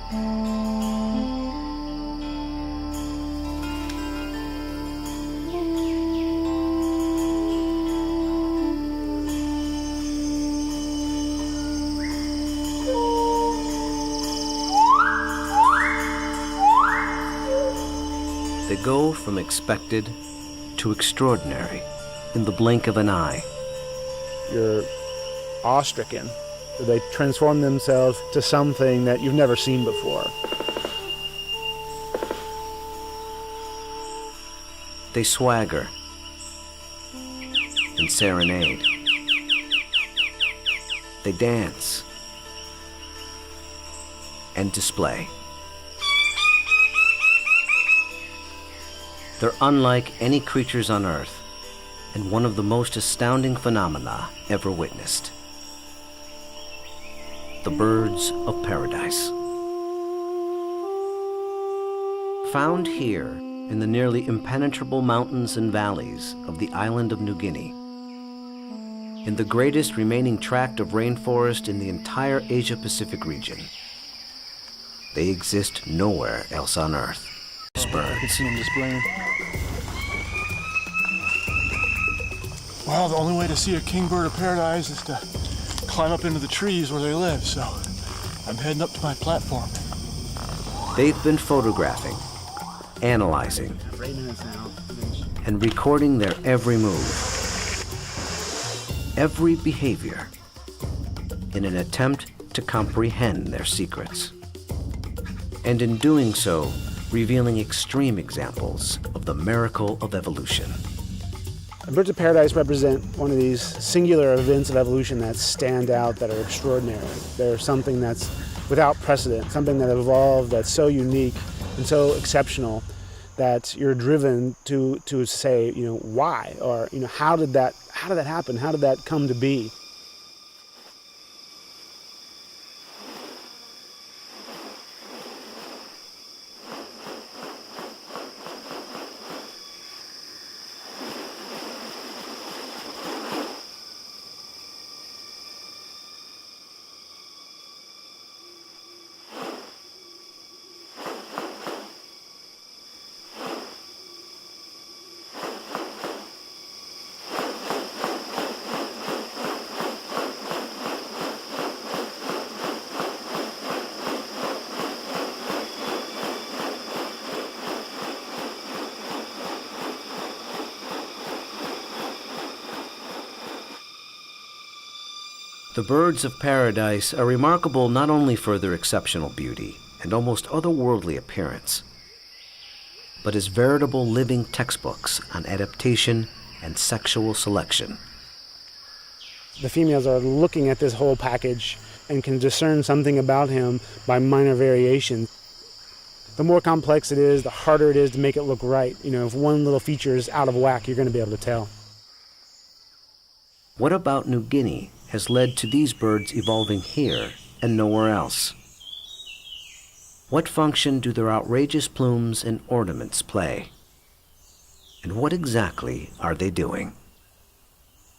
They go from expected to extraordinary in the blink of an eye. You're awestricken. They transform themselves to something that you've never seen before. They swagger and serenade. They dance and display. They're unlike any creatures on Earth, and one of the most astounding phenomena ever witnessed. The birds of paradise. Found here in the nearly impenetrable mountains and valleys of the island of New Guinea, in the greatest remaining tract of rainforest in the entire Asia-Pacific region, they exist nowhere else on Earth. Birds. You can see them displaying. Well, the only way to see a kingbird of paradise is to climb up into the trees where they live, so I'm heading up to my platform. They've been photographing, analyzing, and recording their every move, every behavior, in an attempt to comprehend their secrets. And in doing so, revealing extreme examples of the miracle of evolution. Birds of paradise represent one of these singular events of evolution that stand out, that are extraordinary. They're something that's without precedent, something that evolved that's so unique and so exceptional that you're driven to say, why? Or, how did that happen? How did that come to be? The birds of paradise are remarkable not only for their exceptional beauty and almost otherworldly appearance, but as veritable living textbooks on adaptation and sexual selection. The females are looking at this whole package and can discern something about him by minor variation. The more complex it is, the harder it is to make it look right. If one little feature is out of whack, you're going to be able to tell. What about New Guinea has led to these birds evolving here and nowhere else? What function do their outrageous plumes and ornaments play? And what exactly are they doing?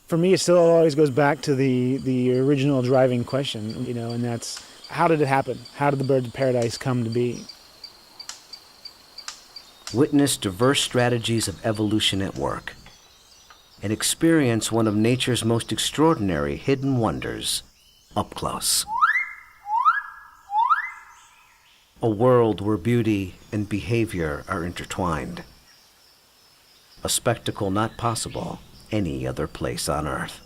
For me, it still always goes back to the original driving question, and that's, how did it happen? How did the birds of paradise come to be? Witness diverse strategies of evolution at work, and experience one of nature's most extraordinary hidden wonders up close. A world where beauty and behavior are intertwined. A spectacle not possible any other place on Earth.